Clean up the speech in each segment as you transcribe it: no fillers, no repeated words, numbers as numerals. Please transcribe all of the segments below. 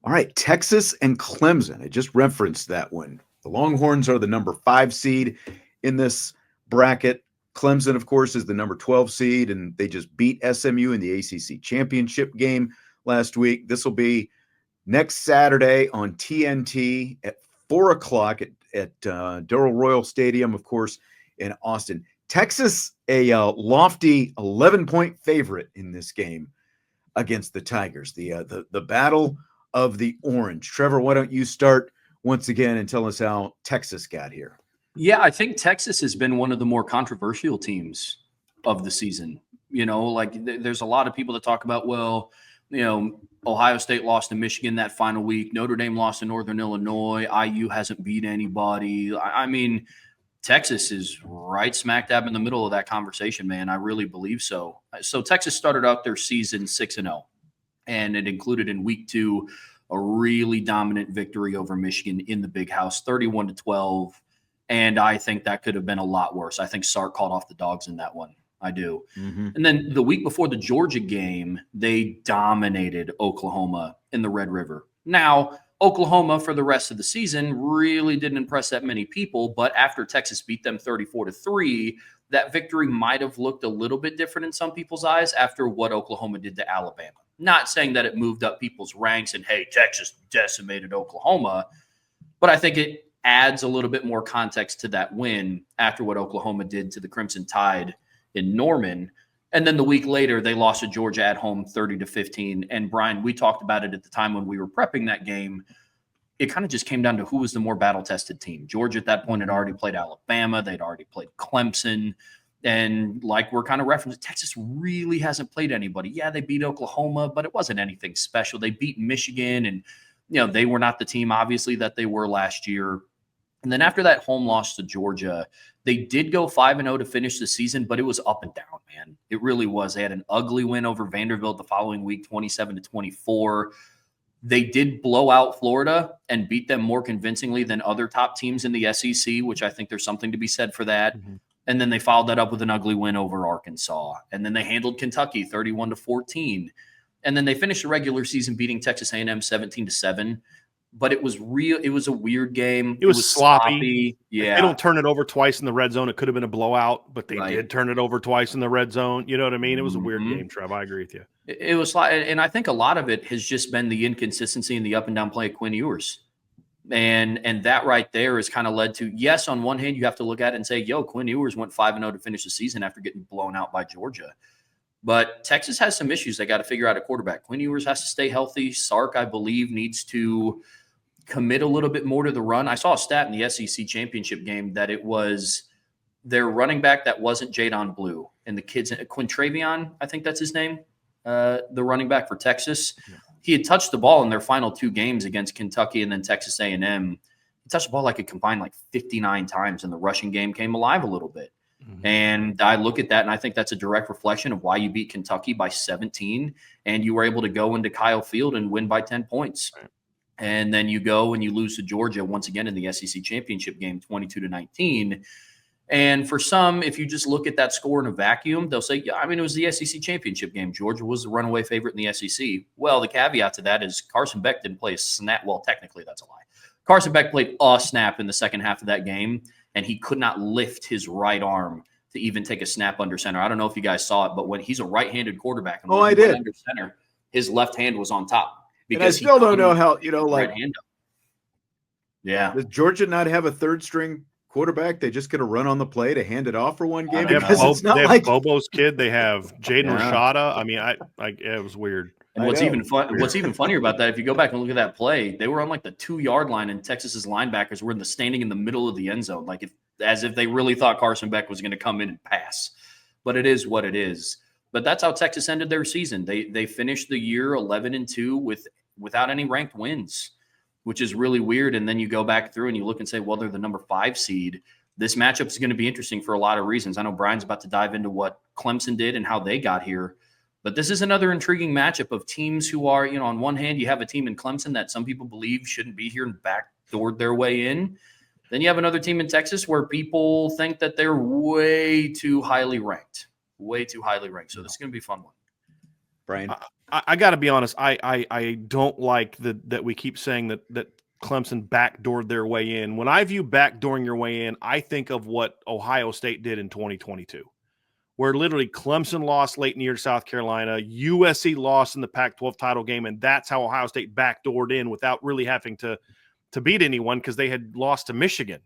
All right, Texas and Clemson. I just referenced that one. The Longhorns are the number 5 seed in this bracket. Clemson, of course, is the number 12 seed, and they just beat SMU in the ACC championship game last week. This will be next Saturday on TNT at 4 o'clock at Darrell Royal Stadium, of course, in Austin. Texas, a lofty 11-point favorite in this game against the Tigers. The battle of the orange. Trevor, why don't you start once again and tell us how Texas got here? Yeah, I think Texas has been one of the more controversial teams of the season. There's a lot of people that talk about, Ohio State lost to Michigan that final week. Notre Dame lost to Northern Illinois. IU hasn't beat anybody. I mean, Texas is right smack dab in the middle of that conversation, man. I really believe so. So Texas started out their season 6-0, and it included in week 2 a really dominant victory over Michigan in the Big House, 31-12. And I think that could have been a lot worse. I think Sark called off the dogs in that one. I do. Mm-hmm. And then the week before the Georgia game, they dominated Oklahoma in the Red River. Now, Oklahoma for the rest of the season really didn't impress that many people, but after Texas beat them 34-3, that victory might have looked a little bit different in some people's eyes after what Oklahoma did to Alabama. Not saying that it moved up people's ranks and, hey, Texas decimated Oklahoma, but I think it adds a little bit more context to that win after what Oklahoma did to the Crimson Tide in Norman. And then the week later, they lost to Georgia at home 30-15. And Bryan, we talked about it at the time when we were prepping that game. It kind of just came down to who was the more battle-tested team. Georgia at that point had already played Alabama. They'd already played Clemson. And like we're kind of referencing, Texas really hasn't played anybody. Yeah, they beat Oklahoma, but it wasn't anything special. They beat Michigan, and they were not the team, obviously, that they were last year. And then after that home loss to Georgia, they did go 5-0 to finish the season, but it was up and down, man. It really was. They had an ugly win over Vanderbilt the following week, 27-24. They did blow out Florida and beat them more convincingly than other top teams in the SEC, which I think there's something to be said for that. Mm-hmm. And then they followed that up with an ugly win over Arkansas. And then they handled Kentucky 31-14. And then they finished the regular season beating Texas A&M 17-7. But it was a weird game. It was sloppy. Yeah. They don't turn it over twice in the red zone. It could have been a blowout, but they did turn it over twice in the red zone. You know what I mean? It was a weird game, Trev. I agree with you. It was, and I think a lot of it has just been the inconsistency and the up and down play of Quinn Ewers. And that right there has kind of led to, yes, on one hand, you have to look at it and say, Quinn Ewers went 5-0 to finish the season after getting blown out by Georgia. But Texas has some issues. They got to figure out a quarterback. Quinn Ewers has to stay healthy. Sark, I believe, needs to commit a little bit more to the run. I saw a stat in the SEC championship game that it was their running back that wasn't Jadon Blue. And the kids, Quintravion, I think that's his name, the running back for Texas. Yeah. He had touched the ball in their final 2 games against Kentucky and then Texas A&M. He touched the ball like a combined 59 times, and the rushing game came alive a little bit. Mm-hmm. And I look at that, and I think that's a direct reflection of why you beat Kentucky by 17, and you were able to go into Kyle Field and win by 10 points. Right. And then you go and you lose to Georgia once again in the SEC championship game, 22-19. And for some, if you just look at that score in a vacuum, they'll say, it was the SEC championship game. Georgia was the runaway favorite in the SEC. Well, the caveat to that is Carson Beck didn't play a snap. Well, technically that's a lie. Carson Beck played a snap in the second half of that game, and he could not lift his right arm to even take a snap under center. I don't know if you guys saw it, but when he's a right-handed quarterback, and when he went under center, his left hand was on top. Because and I still don't know how, right hand up. Yeah. Does Georgia not have a third-string quarterback? They just going to run on the play to hand it off for one game? They have Bobo's kid. They have Jaden Rashada. I mean, it was weird. And what's even funnier about that, if you go back and look at that play, they were on the 2-yard line, and Texas's linebackers were standing in the middle of the end zone, as if they really thought Carson Beck was going to come in and pass. But it is what it is. But that's how Texas ended their season. They finished the year 11-2 without any ranked wins, which is really weird. And then you go back through and you look and say, well, they're the number 5 seed. This matchup is going to be interesting for a lot of reasons. I know Bryan's about to dive into what Clemson did and how they got here. But this is another intriguing matchup of teams who are, on one hand, you have a team in Clemson that some people believe shouldn't be here and backdoored their way in. Then you have another team in Texas where people think that they're way too highly ranked. So this is going to be a fun one. Bryan? I got to be honest. I don't like that we keep saying that Clemson backdoored their way in. When I view backdooring your way in, I think of what Ohio State did in 2022, where literally Clemson lost late in the year to South Carolina, USC lost in the Pac-12 title game, and that's how Ohio State backdoored in without really having to beat anyone because they had lost to Michigan,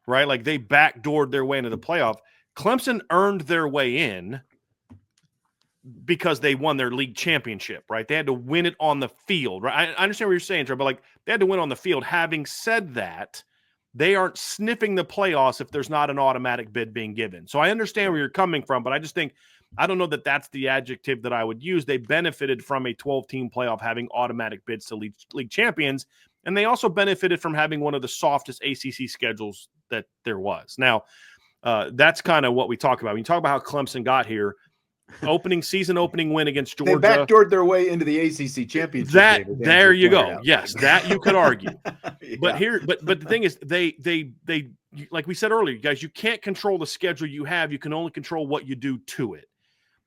right? Like they backdoored their way into the playoff. Clemson earned their way in because they won their league championship, right? They had to win it on the field, right? I understand what you're saying, Trevor, but like they had to win on the field. Having said that, they aren't sniffing the playoffs if there's not an automatic bid being given. So I understand where you're coming from, but I just think I don't know that that's the adjective that I would use. They benefited from a 12-team playoff having automatic bids to league champions, and they also benefited from having one of the softest ACC schedules that there was. Now, that's kind of what we talk about. When you talk about how Clemson got here, opening win against Georgia. They backdoored their way into the ACC championship. There you go. Yes, that you could argue. Yeah. But the thing is, they like we said earlier, guys, you can't control the schedule you have. You can only control what you do to it.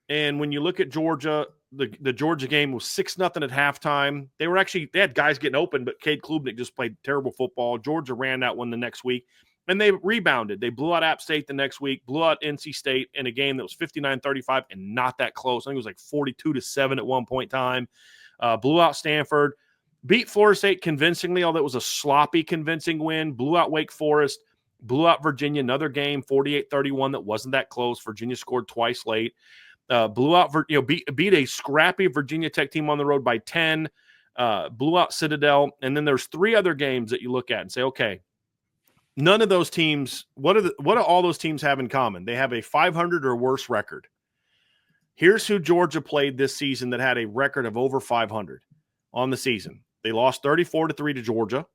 And when you look at Georgia, the Georgia game was 6-0 at halftime. They had guys getting open, but Cade Klubnik just played terrible football. Georgia ran that one the next week. And they rebounded. They blew out App State the next week, blew out NC State in a game that was 59-35 and not that close. I think it was like 42-7 at one point in time. Blew out Stanford, beat Florida State convincingly, although it was a sloppy, convincing win. Blew out Wake Forest, blew out Virginia, another game, 48-31 that wasn't that close. Virginia scored twice late. Blew out, beat a scrappy Virginia Tech team on the road by 10. Blew out Citadel. And then there's 3 other games that you look at and say, okay, none of those teams, what do all those teams have in common? They have a 500 or worse record. Here's who Georgia played this season that had a record of over 500 on the season. They lost 34-3 to Georgia.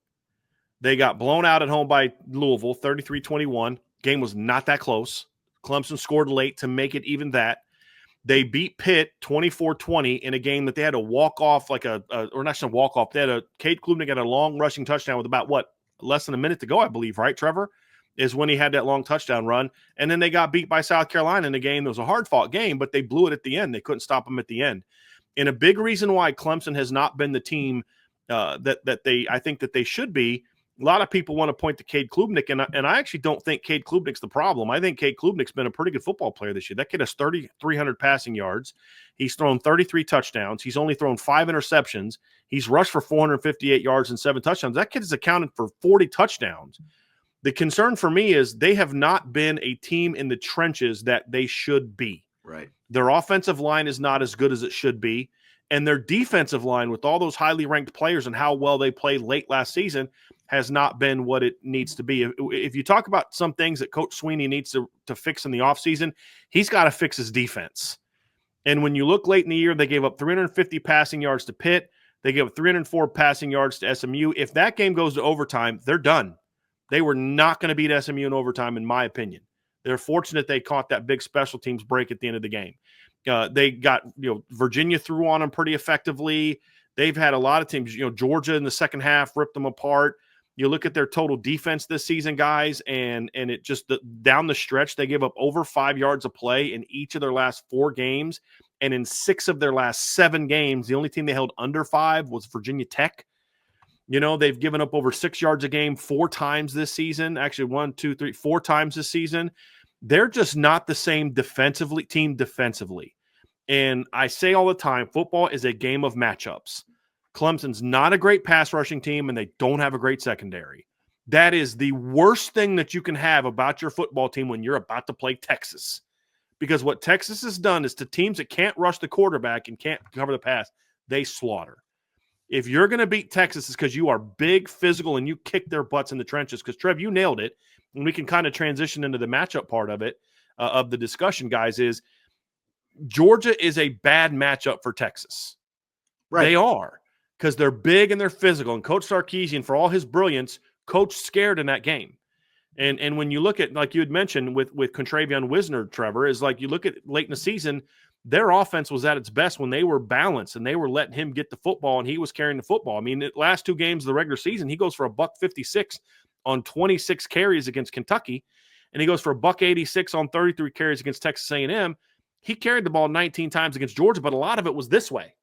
They got blown out at home by Louisville, 33-21. Game was not that close. Clemson scored late to make it even that. They beat Pitt 24-20 in a game that they had to walk off or not a walk off. They had Cade Klubnik had a long rushing touchdown with about less than a minute to go, I believe, right, Trevor? Is when he had that long touchdown run. And then they got beat by South Carolina in a game that was a hard-fought game, but they blew it at the end. They couldn't stop them at the end. And a big reason why Clemson has not been the team I think that they should be, a lot of people want to point to Cade Klubnik, and I actually don't think Cade Klubnik's the problem. I think Cade Klubnik's been a pretty good football player this year. That kid has 3,300 passing yards. He's thrown 33 touchdowns. He's only thrown 5 interceptions. He's rushed for 458 yards and 7 touchdowns. That kid has accounted for 40 touchdowns. The concern for me is they have not been a team in the trenches that they should be. Right. Their offensive line is not as good as it should be. And their defensive line, with all those highly ranked players and how well they played late last season, has not been what it needs to be. If you talk about some things that Coach Sweeney needs to fix in the offseason, he's got to fix his defense. And when you look late in the year, they gave up 350 passing yards to Pitt. They gave up 304 passing yards to SMU. If that game goes to overtime, they're done. They were not going to beat SMU in overtime, in my opinion. They're fortunate they caught that big special teams break at the end of the game. They got, Virginia threw on them pretty effectively. They've had a lot of teams, Georgia in the second half ripped them apart. You look at their total defense this season, guys, and it just down the stretch, they gave up over 5 yards a play in each of their last 4 games. And in 6 of their last 7 games, the only team they held under 5 was Virginia Tech. They've given up over 6 yards a game 4 times this season. Actually, 1, 2, 3, 4 times this season. They're just not the same team defensively. And I say all the time, football is a game of matchups. Clemson's not a great pass rushing team, and they don't have a great secondary. That is the worst thing that you can have about your football team when you're about to play Texas. Because what Texas has done is to teams that can't rush the quarterback and can't cover the pass, they slaughter. If you're going to beat Texas, it's because you are big, physical, and you kick their butts in the trenches. Because, Trev, you nailed it. And we can kind of transition into the matchup part of it, of the discussion, guys, is Georgia is a bad matchup for Texas. Right. They are, because they're big and they're physical. And Coach Sarkisian, for all his brilliance, coached scared in that game. And when you look at, like you had mentioned with Contravion Wisner, Trevor, is like you look at late in the season, their offense was at its best when they were balanced and they were letting him get the football and he was carrying the football. I mean, the last 2 games of the regular season, he goes for $156 on 26 carries against Kentucky, and he goes for $186 on 33 carries against Texas A&M. he carried the ball 19 times against Georgia, but a lot of it was this way.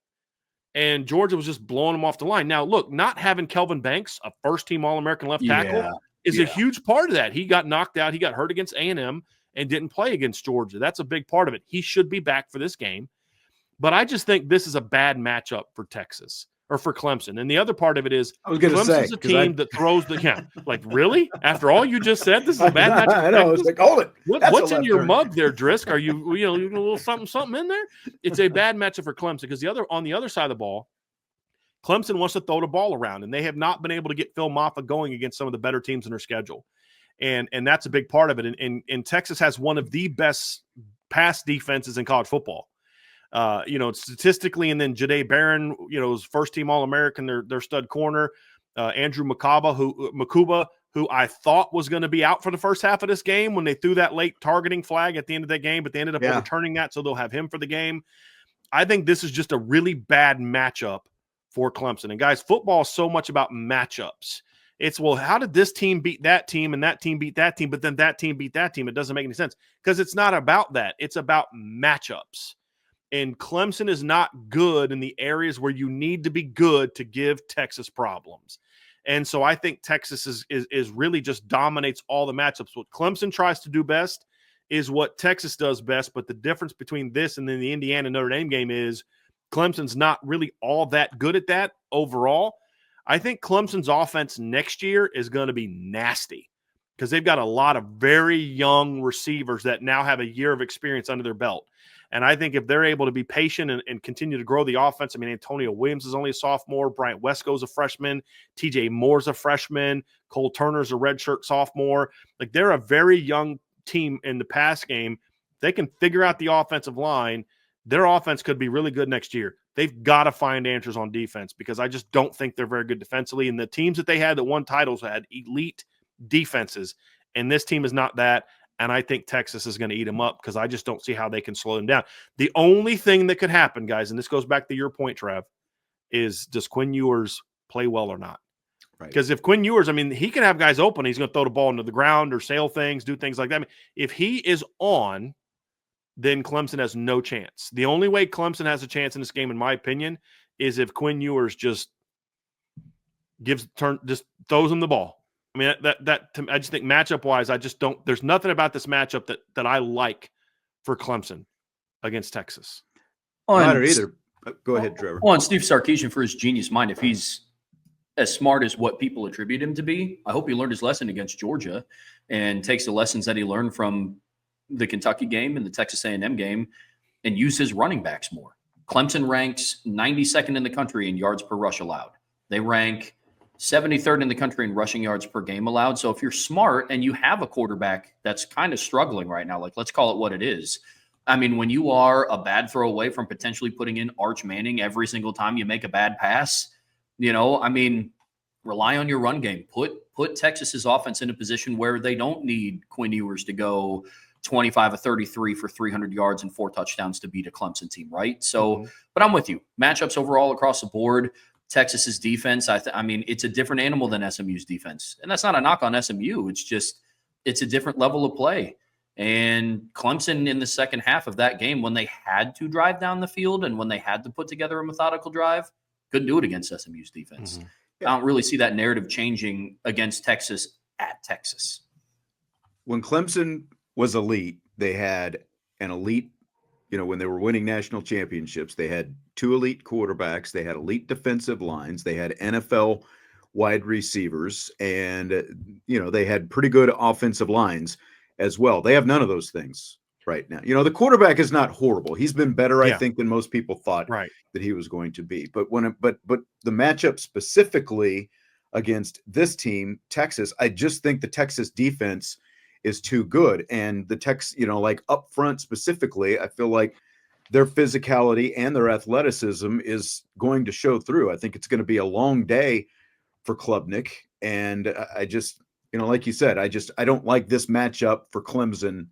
And Georgia was just blowing him off the line. Now, look, not having Kelvin Banks, a first-team All-American left tackle, is a huge part of that. He got knocked out. He got hurt against A&M and didn't play against Georgia. That's a big part of it. He should be back for this game. But I just think this is a bad matchup for Texas or for Clemson. And the other part of it is Clemson's a team that throws the like, really? After all you just said, this is a bad matchup. I know. It's like, hold it. What's in your mug there, Drisk? Are you a little something in there? It's a bad matchup for Clemson because on the other side of the ball, Clemson wants to throw the ball around, and they have not been able to get Phil Mafah going against some of the better teams in their schedule. And that's a big part of it. And Texas has one of the best pass defenses in college football. Statistically, and then Jahdae Barron, was first-team All-American, their stud corner. Andrew Makuba, who I thought was going to be out for the first half of this game when they threw that late targeting flag at the end of that game, but they ended up overturning that, so they'll have him for the game. I think this is just a really bad matchup for Clemson. And, guys, football is so much about matchups. It's, well, how did this team beat that team and that team beat that team, but then that team beat that team? It doesn't make any sense because it's not about that. It's about matchups. And Clemson is not good in the areas where you need to be good to give Texas problems. And so I think Texas is really just dominates all the matchups. What Clemson tries to do best is what Texas does best. But the difference between this and then the Indiana Notre Dame game is Clemson's not really all that good at that overall. I think Clemson's offense next year is going to be nasty because they've got a lot of very young receivers that now have a year of experience under their belt. And I think if they're able to be patient and continue to grow the offense, I mean, Antonio Williams is only a sophomore. Bryant Wesco's a freshman. TJ Moore's a freshman. Cole Turner's a redshirt sophomore. Like, they're a very young team in the pass game. If they can figure out the offensive line, their offense could be really good next year. They've got to find answers on defense because I just don't think they're very good defensively. And the teams that they had that won titles had elite defenses, and this team is not that. And I think Texas is going to eat them up because I just don't see how they can slow them down. The only thing that could happen, guys, and this goes back to your point, Trev, is does Quinn Ewers play well or not? Right. Because if Quinn Ewers, I mean, he can have guys open. He's going to throw the ball into the ground or sail things, do things like that. I mean, if he is on, then Clemson has no chance. The only way Clemson has a chance in this game, in my opinion, is if Quinn Ewers just throws him the ball. I mean, I just think matchup-wise, I just don't – there's nothing about this matchup that I like for Clemson against Texas. Not either. Go ahead, Trevor. Well, and Steve Sarkisian, for his genius mind, if he's as smart as what people attribute him to be, I hope he learned his lesson against Georgia and takes the lessons that he learned from the Kentucky game and the Texas A&M game and use his running backs more. Clemson ranks 92nd in the country in yards per rush allowed. They rank 73rd in the country in rushing yards per game allowed. So if you're smart and you have a quarterback that's kind of struggling right now, like, let's call it what it is. I mean, when you are a bad throw away from potentially putting in Arch Manning every single time you make a bad pass, I mean, rely on your run game. Put Texas's offense in a position where they don't need Quinn Ewers to go 25 of 33 for 300 yards and 4 touchdowns to beat a Clemson team, right? So, but I'm with you. Matchups overall across the board. Texas's defense, I mean, it's a different animal than SMU's defense. And that's not a knock on SMU. It's a different level of play. And Clemson in the second half of that game, when they had to drive down the field and when they had to put together a methodical drive, couldn't do it against SMU's defense. I don't really see that narrative changing against Texas at Texas. When Clemson was elite, they had an elite, when they were winning national championships, they had 2 elite quarterbacks, they had elite defensive lines, they had NFL wide receivers, and, they had pretty good offensive lines as well. They have none of those things right now. The quarterback is not horrible. He's been better, I think, than most people thought that he was going to be. But but the matchup specifically against this team, Texas, I just think the Texas defense is too good. And the like up front specifically, I feel like their physicality and their athleticism is going to show through. I think it's going to be a long day for Klubnik. And I just, like you said, I don't like this matchup for Clemson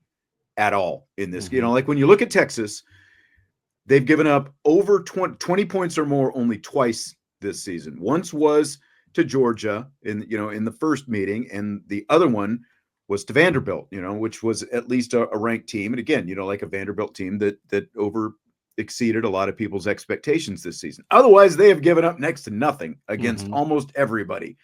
at all in this. Like when you look at Texas, they've given up over 20 points or more only twice this season. Once was to Georgia in the first meeting, and the other one was to Vanderbilt, which was at least a ranked team. And again, like a Vanderbilt team that over exceeded a lot of people's expectations this season. Otherwise, they have given up next to nothing against almost everybody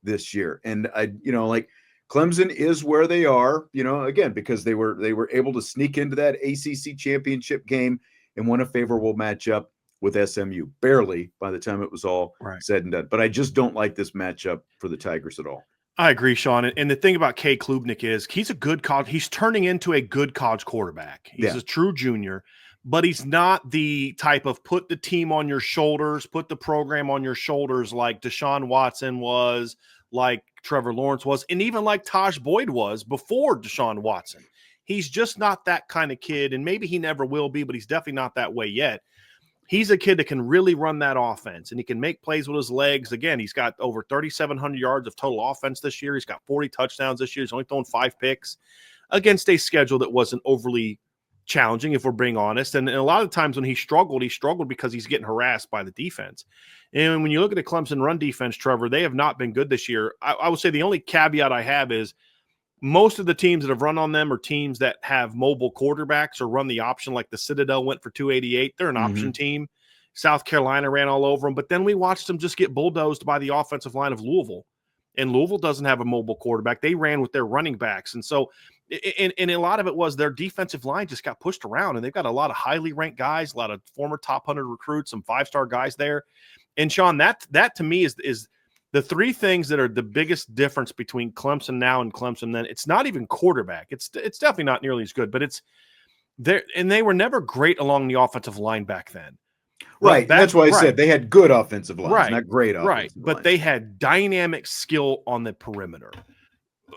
this year. And like Clemson is where they are, again, because they were able to sneak into that ACC championship game and won a favorable matchup with SMU, barely by the time it was all said and done. But I just don't like this matchup for the Tigers at all. I agree, Sean. And the thing about Cade Klubnik is he's a good college. He's turning into a good college quarterback. He's a true junior, but he's not the type of put the team on your shoulders, put the program on your shoulders like Deshaun Watson was, like Trevor Lawrence was, and even like Taj Boyd was before Deshaun Watson. He's just not that kind of kid, and maybe he never will be, but he's definitely not that way yet. He's a kid that can really run that offense, and he can make plays with his legs. Again, he's got over 3,700 yards of total offense this year. He's got 40 touchdowns this year. He's only thrown 5 picks against a schedule that wasn't overly challenging, if we're being honest. And a lot of times when he struggled because he's getting harassed by the defense. And when you look at the Clemson run defense, Trevor, they have not been good this year. I would say the only caveat I have is most of the teams that have run on them are teams that have mobile quarterbacks or run the option, like the Citadel went for 288. They're an option team. South Carolina ran all over them. But then we watched them just get bulldozed by the offensive line of Louisville. And Louisville doesn't have a mobile quarterback. They ran with their running backs. And so and a lot of it was their defensive line just got pushed around. And they've got a lot of highly ranked guys, a lot of former top 100 recruits, some 5-star guys there. And, Sean, that to me is the 3 things that are the biggest difference between Clemson now and Clemson then. It's not even quarterback. It's definitely not nearly as good, but it's there. And they were never great along the offensive line back then. Right. That's why I said they had good offensive lines, not great offensive lines. But they had dynamic skill on the perimeter.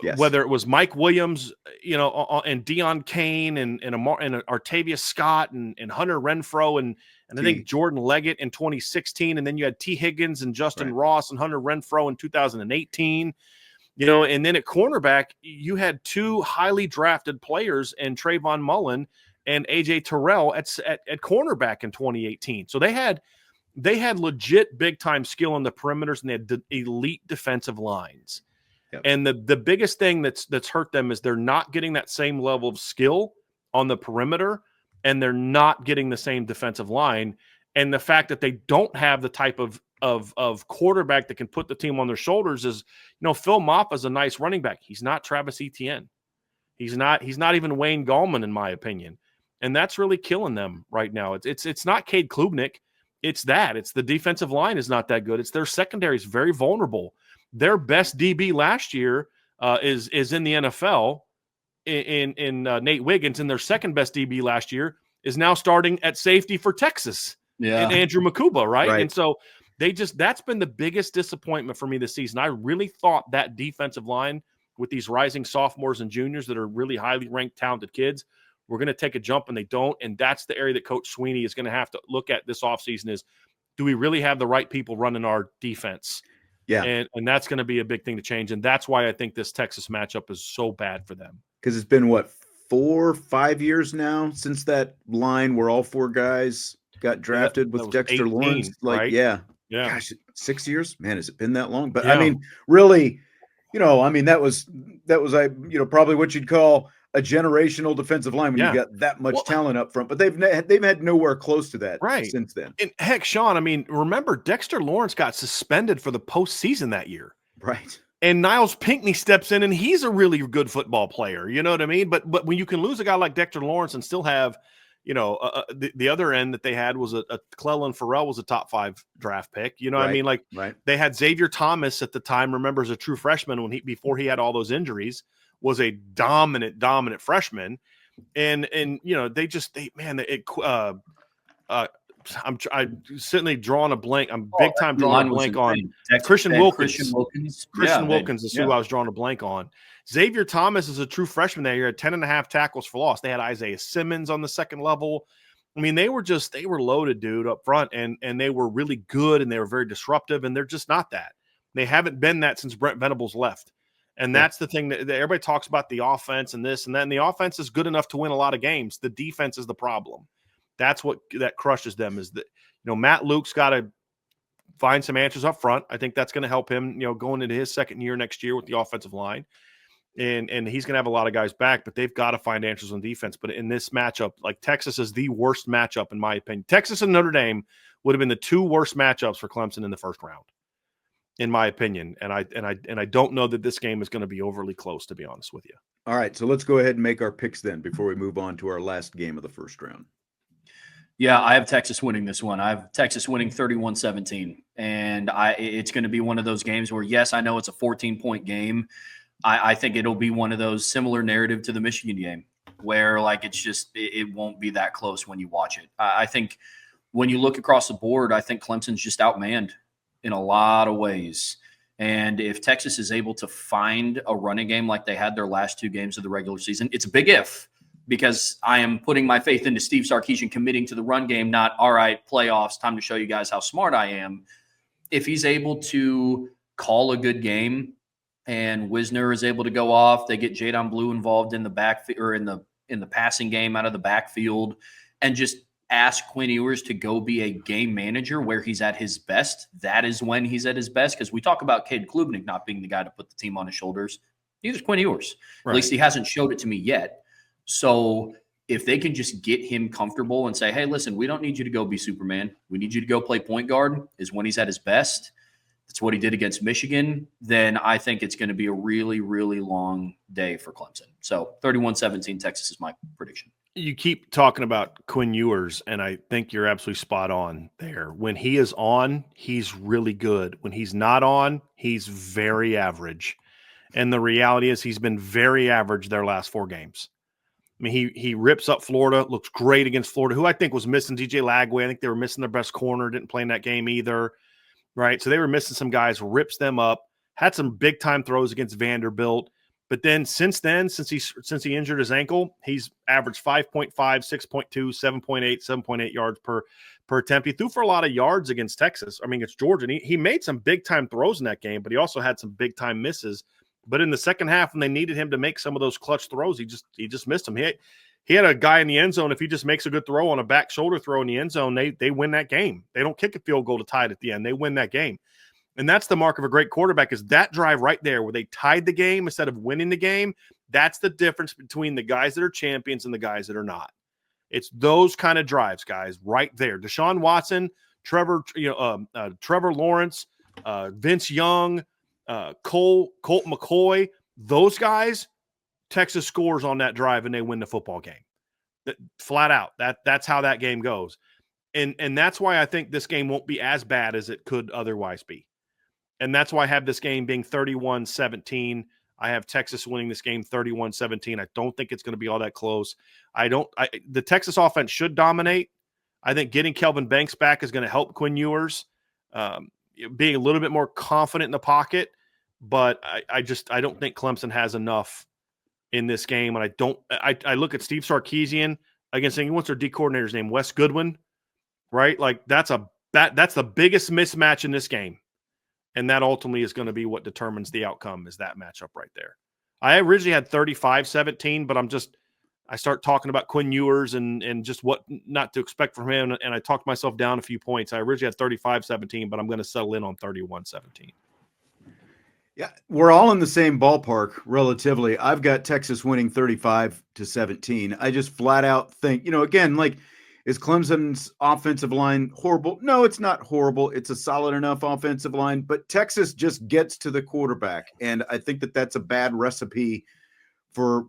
Yes. Whether it was Mike Williams, and Deion Kane and Artavius Scott and Hunter Renfrow and I think Jordan Leggett in 2016, and then you had T. Higgins and Justin Ross and Hunter Renfrow in 2018. And then at cornerback, you had 2 highly drafted players in Trayvon Mullen and AJ Terrell at cornerback in 2018. So they had legit big time skill on the perimeters, and they had elite defensive lines. Yep. And the biggest thing that's hurt them is they're not getting that same level of skill on the perimeter, and they're not getting the same defensive line. And the fact that they don't have the type of quarterback that can put the team on their shoulders is, Phil Moffa is a nice running back. He's not Travis Etienne. He's not even Wayne Gallman, in my opinion. And that's really killing them right now. It's not Cade Klubnik. It's the defensive line is not that good. It's their secondary is very vulnerable. Their best DB last year is in the NFL in Nate Wiggins, and their second best DB last year is now starting at safety for Texas. And Andrew Makuba, right? And so that's been the biggest disappointment for me this season. I really thought that defensive line with these rising sophomores and juniors that are really highly ranked, talented kids, we're going to take a jump, and they don't. And that's the area that Coach Sweeney is going to have to look at this offseason is, do we really have the right people running our defense? Yeah. And that's going to be a big thing to change. And that's why I think this Texas matchup is so bad for them. Because it's been, 4 or 5 years now since that line where all 4 guys got drafted with Dexter 18, Lawrence. right? Yeah. Gosh, 6 years? Man, has it been that long? But I mean, really, that was probably what you'd call a generational defensive line when you got that much talent up front. But they've had nowhere close to that since then. And heck, Sean, remember Dexter Lawrence got suspended for the postseason that year. Right. And Niles Pinckney steps in, and he's a really good football player. You know what I mean? But when you can lose a guy like Dexter Lawrence and still have, the other end that they had was a Clellan Ferrell was a top 5 draft pick. You know what I mean? Like they had Xavier Thomas at the time, remember, as a true freshman before he had all those injuries, was a dominant freshman. And I'm certainly drawing a blank. I'm big time drawing a blank on Christian Wilkins. Christian Wilkins is who I was drawing a blank on. Xavier Thomas is a true freshman that year at 10.5 tackles for loss. They had Isaiah Simmons on the second level. They were loaded, dude, up front, and they were really good, and they were very disruptive, and they're just not that. They haven't been that since Brent Venables left. And that's the thing that everybody talks about, the offense and this and that. And the offense is good enough to win a lot of games. The defense is the problem. That's what that crushes them, is that, Matt Luke's got to find some answers up front. I think that's going to help him, going into his second year next year with the offensive line. and he's going to have a lot of guys back, but they've got to find answers on defense. But in this matchup, like Texas is the worst matchup in my opinion. Texas and Notre Dame would have been the two worst matchups for Clemson in the first round, in my opinion. And I don't know that this game is going to be overly close, to be honest with you. All right, so let's go ahead and make our picks then before we move on to our last game of the first round. Yeah, I have Texas winning this one. I have Texas winning 31-17. And it's going to be one of those games where, yes, I know it's a 14-point game. I think it'll be one of those similar narrative to the Michigan game where, like, it's just it won't be that close when you watch it. I think when you look across the board, I think Clemson's just outmanned in a lot of ways. And if Texas is able to find a running game like they had their last two games of the regular season, it's a big if, because I am putting my faith into Steve Sarkisian committing to the run game, not, all right, playoffs, time to show you guys how smart I am. If he's able to call a good game and Wisner is able to go off, they get Jadon Blue involved in the back or in the passing game out of the backfield, and just ask Quinn Ewers to go be a game manager where he's at his best. That is when he's at his best, because we talk about Cade Klubnik not being the guy to put the team on his shoulders. Neither's Quinn Ewers. Right. At least he hasn't showed it to me yet. So if they can just get him comfortable and say, hey, listen, we don't need you to go be Superman. We need you to go play point guard, is when he's at his best. That's what he did against Michigan. Then I think it's going to be a really, really long day for Clemson. So 31-17 Texas is my prediction. You keep talking about Quinn Ewers, and I think you're absolutely spot on there. When he is on, he's really good. When he's not on, he's very average. And the reality is he's been very average their last four games. I mean, he rips up Florida, looks great against Florida, who I think was missing DJ Lagway. I think they were missing their best corner, didn't play in that game either, right? So they were missing some guys, rips them up, had some big-time throws against Vanderbilt. But then since he injured his ankle, he's averaged 5.5, 6.2, 7.8, 7.8 yards per attempt. He threw for a lot of yards against Texas. I mean, it's Georgia. And he made some big-time throws in that game, but he also had some big-time misses. But in the second half, when they needed him to make some of those clutch throws, he just missed them. He had a guy in the end zone. If he just makes a good throw on a back shoulder throw in the end zone, they win that game. They don't kick a field goal to tie it at the end. They win that game. And that's the mark of a great quarterback, is that drive right there where they tied the game instead of winning the game. That's the difference between the guys that are champions and the guys that are not. It's those kind of drives, guys, right there. Deshaun Watson, Trevor Lawrence, Vince Young, Colt McCoy, those guys, Texas scores on that drive and they win the football game. Flat out. That's how that game goes. And that's why I think this game won't be as bad as it could otherwise be. And that's why I have this game being 31-17. I have Texas winning this game 31-17. I don't think it's going to be all that close. The Texas offense should dominate. I think getting Kelvin Banks back is going to help Quinn Ewers being a little bit more confident in the pocket. But I don't think Clemson has enough in this game. And I look at Steve Sarkisian against, what's their D coordinator's name? Wes Goodwin, right? Like that's the biggest mismatch in this game. And that ultimately is going to be what determines the outcome, is that matchup right there. I originally had 35-17, but I start talking about Quinn Ewers and just what not to expect from him. And I talked myself down a few points. I originally had 35-17, but I'm going to settle in on 31-17. Yeah, we're all in the same ballpark relatively. I've got Texas winning 35-17. I just flat out think, again, like, is Clemson's offensive line horrible? No, it's not horrible. It's a solid enough offensive line, but Texas just gets to the quarterback. And I think that that's a bad recipe for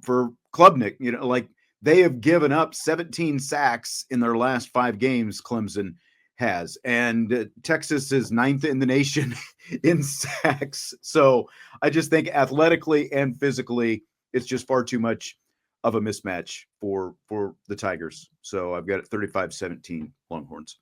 Klubnik. Like, they have given up 17 sacks in their last 5 games, Clemson has. And Texas is 9th in the nation in sacks. So I just think athletically and physically, it's just far too much of a mismatch for the Tigers. So I've got it 35-17 Longhorns.